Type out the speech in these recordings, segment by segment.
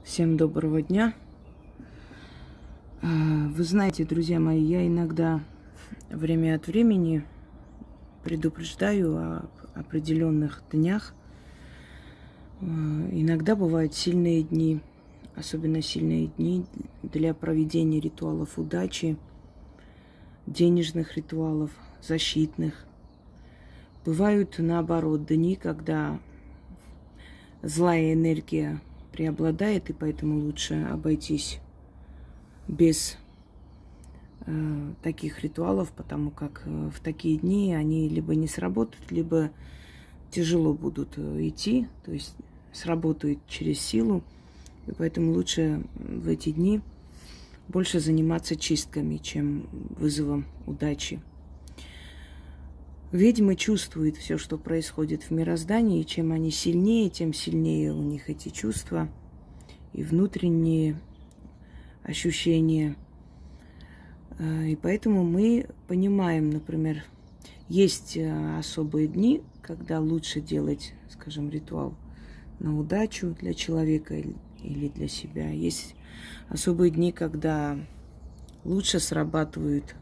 Всем доброго дня. Вы знаете, друзья мои, я иногда время от времени предупреждаю о определенных днях. Иногда бывают сильные дни, особенно сильные дни для проведения ритуалов удачи, денежных ритуалов, защитных. Бывают, наоборот, дни, когда злая энергия преобладает, и поэтому лучше обойтись без таких ритуалов, потому как в такие дни они либо не сработают, либо тяжело будут идти, то есть сработают через силу, и поэтому лучше в эти дни больше заниматься чистками, чем вызовом удачи. Ведьмы чувствуют все, что происходит в мироздании, и чем они сильнее, тем сильнее у них эти чувства и внутренние ощущения. И поэтому мы понимаем, например, есть особые дни, когда лучше делать, скажем, ритуал на удачу для человека или для себя. Есть особые дни, когда лучше срабатывают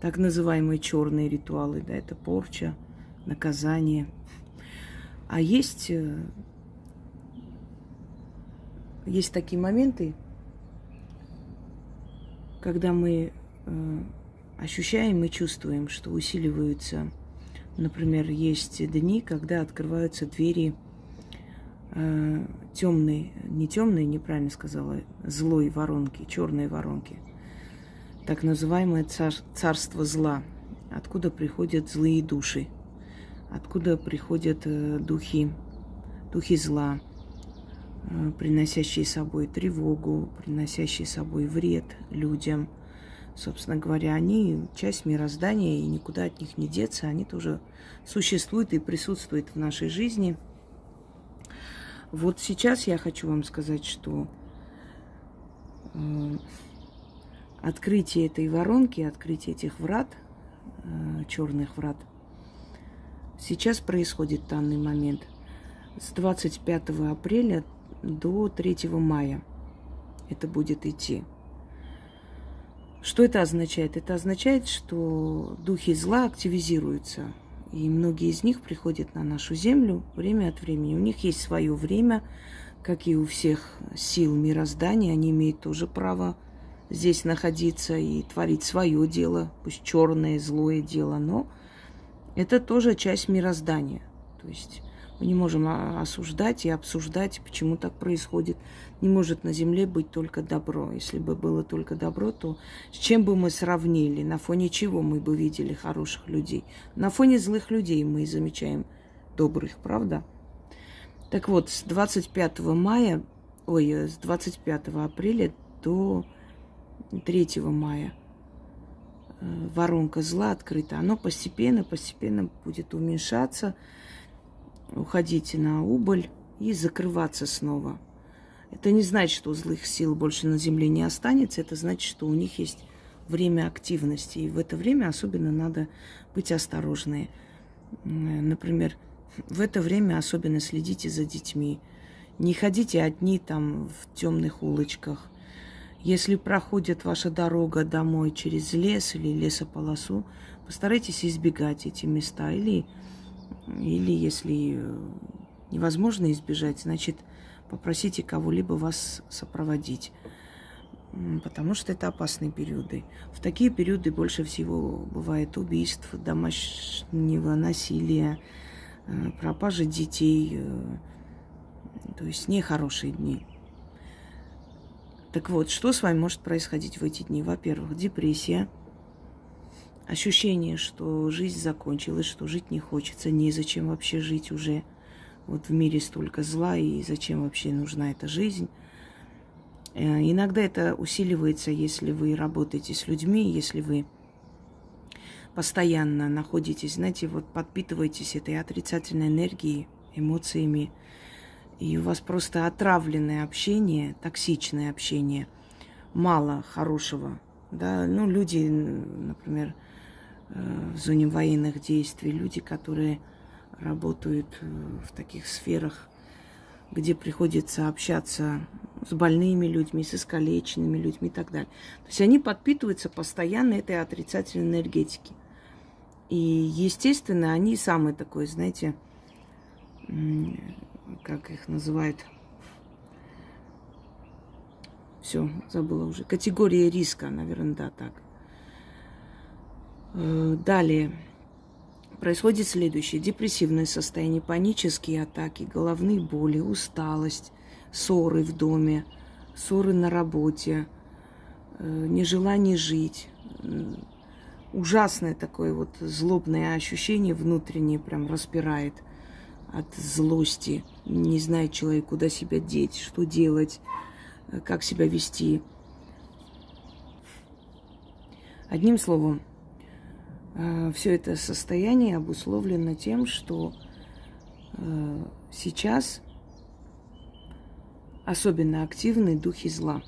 так называемые черные ритуалы, да, это порча, наказание. А есть такие моменты, когда мы ощущаем и чувствуем, что усиливаются. Например, есть дни, когда открываются двери темной, не темной, неправильно сказала, злой воронки, черной воронки. Так называемое царство зла, откуда приходят злые души, откуда приходят духи зла, приносящие с собой тревогу, приносящие с собой вред людям. Собственно говоря, они часть мироздания, и никуда от них не деться, они тоже существуют и присутствуют в нашей жизни. Вот сейчас я хочу вам сказать, что открытие этой воронки, открытие этих врат, черных врат, сейчас происходит в данный момент с 25 апреля до 3 мая. Это будет идти. Что это означает? Это означает, что духи зла активизируются. И многие из них приходят на нашу землю время от времени. У них есть свое время, как и у всех сил мироздания. Они имеют тоже право здесь находиться и творить свое дело, пусть черное, злое дело, но это тоже часть мироздания. То есть мы не можем осуждать и обсуждать, почему так происходит. Не может на земле быть только добро. Если бы было только добро, то с чем бы мы сравнили? На фоне чего мы бы видели хороших людей? На фоне злых людей мы замечаем добрых, правда? Так вот, с 25 апреля до 3 мая воронка зла открыта. Оно постепенно будет уменьшаться, уходить на убыль и закрываться снова. Это не значит, что злых сил больше на земле не останется. Это значит, что у них есть время активности. И в это время особенно надо быть осторожны. Например, в это время особенно следите за детьми. Не ходите одни там в темных улочках. Если проходит ваша дорога домой через лес или лесополосу, постарайтесь избегать эти места. Или если невозможно избежать, значит, попросите кого-либо вас сопроводить. Потому что это опасные периоды. В такие периоды больше всего бывает убийств, домашнего насилия, пропажи детей. То есть нехорошие дни. Так вот, что с вами может происходить в эти дни? Во-первых, депрессия, ощущение, что жизнь закончилась, что жить не хочется, незачем вообще жить уже. Вот в мире столько зла, и зачем вообще нужна эта жизнь? Иногда это усиливается, если вы работаете с людьми, если вы постоянно находитесь, знаете, вот подпитываетесь этой отрицательной энергией, эмоциями, и у вас просто отравленное общение, токсичное общение, мало хорошего. Да? Ну, люди, например, в зоне военных действий, люди, которые работают в таких сферах, где приходится общаться с больными людьми, с искалеченными людьми и так далее. То есть они подпитываются постоянно этой отрицательной энергетикой. И, естественно, они самые такой, знаете, как их называют, все, забыла уже, категория риска, наверное, да, так. Далее. Происходит следующее. Депрессивное состояние, панические атаки, головные боли, усталость, ссоры в доме, ссоры на работе, нежелание жить. Ужасное такое вот злобное ощущение внутреннее прям распирает от злости. Не знает человек, куда себя деть, что делать, как себя вести. Одним словом, все это состояние обусловлено тем, что сейчас особенно активны духи зла.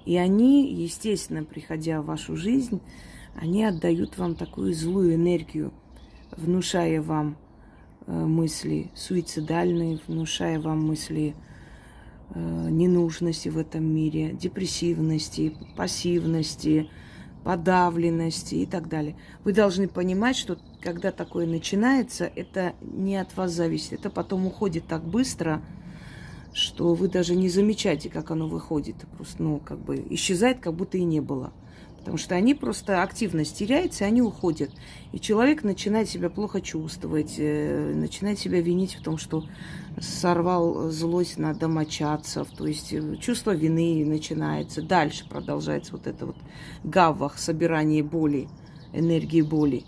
И они, естественно, приходя в вашу жизнь, они отдают вам такую злую энергию, внушая вам мысли суицидальные, внушая вам мысли ненужности в этом мире, депрессивности, пассивности, подавленности и так далее. Вы должны понимать, что когда такое начинается, это не от вас зависит. Это потом уходит так быстро, что вы даже не замечаете, как оно выходит. Просто, исчезает, как будто и не было. Потому что они просто, активность теряется, и они уходят. И человек начинает себя плохо чувствовать, начинает себя винить в том, что сорвал злость на домочадцев. То есть чувство вины начинается. Дальше продолжается вот это вот гаввах, собирание боли, энергии боли.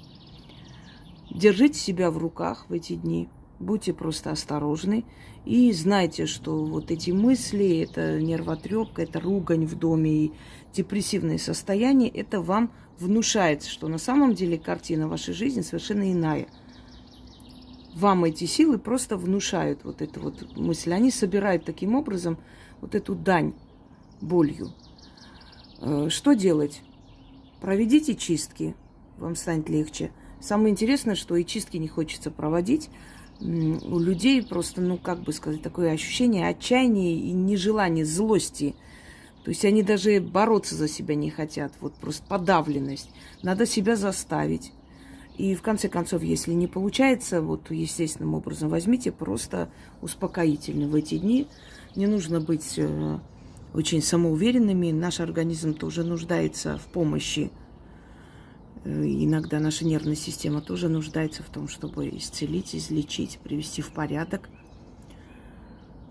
Держите себя в руках в эти дни. Будьте просто осторожны. И знайте, что вот эти мысли, это нервотрепка, это ругань в доме и депрессивное состояние, это вам внушает, что на самом деле картина вашей жизни совершенно иная. Вам эти силы просто внушают вот эту вот мысль. Они собирают таким образом вот эту дань болью. Что делать? Проведите чистки, вам станет легче. Самое интересное, что и чистки не хочется проводить. У людей просто, такое ощущение отчаяния и нежелания, злости. То есть они даже бороться за себя не хотят. Вот просто подавленность. Надо себя заставить. И в конце концов, если не получается, вот естественным образом возьмите просто успокоительный в эти дни. Не нужно быть очень самоуверенными. Наш организм тоже нуждается в помощи. Иногда наша нервная система тоже нуждается в том, чтобы исцелить, излечить, привести в порядок.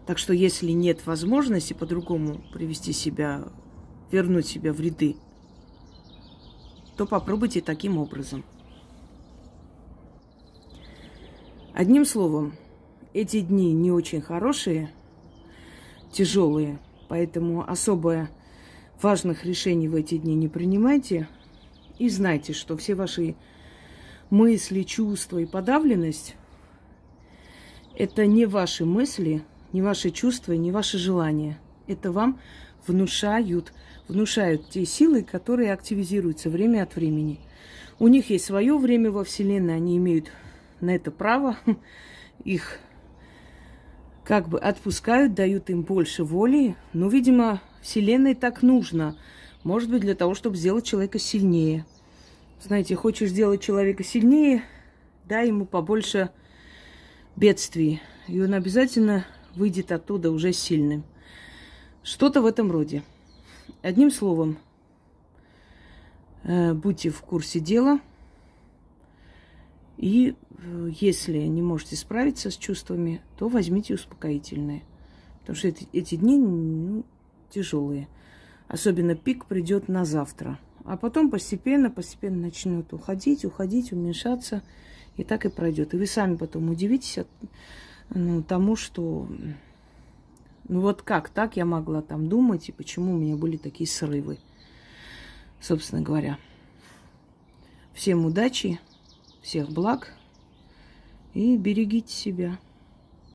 Так что если нет возможности по-другому привести себя, вернуть себя в ряды, то попробуйте таким образом. Одним словом, эти дни не очень хорошие, тяжелые, поэтому особо важных решений в эти дни не принимайте. И знайте, что все ваши мысли, чувства и подавленность – это не ваши мысли, не ваши чувства, не ваши желания. Это вам внушают те силы, которые активизируются время от времени. У них есть свое время во Вселенной, они имеют на это право. Их отпускают, дают им больше воли. Но, видимо, Вселенной так нужно. Может быть, для того, чтобы сделать человека сильнее. Знаете, хочешь сделать человека сильнее, дай ему побольше бедствий. И он обязательно выйдет оттуда уже сильным. Что-то в этом роде. Одним словом, будьте в курсе дела. И если не можете справиться с чувствами, то возьмите успокоительное. Потому что эти дни тяжелые. Особенно пик придет на завтра. А потом постепенно начнет уходить, уменьшаться. И так и пройдет. И вы сами потом удивитесь тому, что вот как так я могла там думать, и почему у меня были такие срывы. Собственно говоря. Всем удачи, всех благ и берегите себя.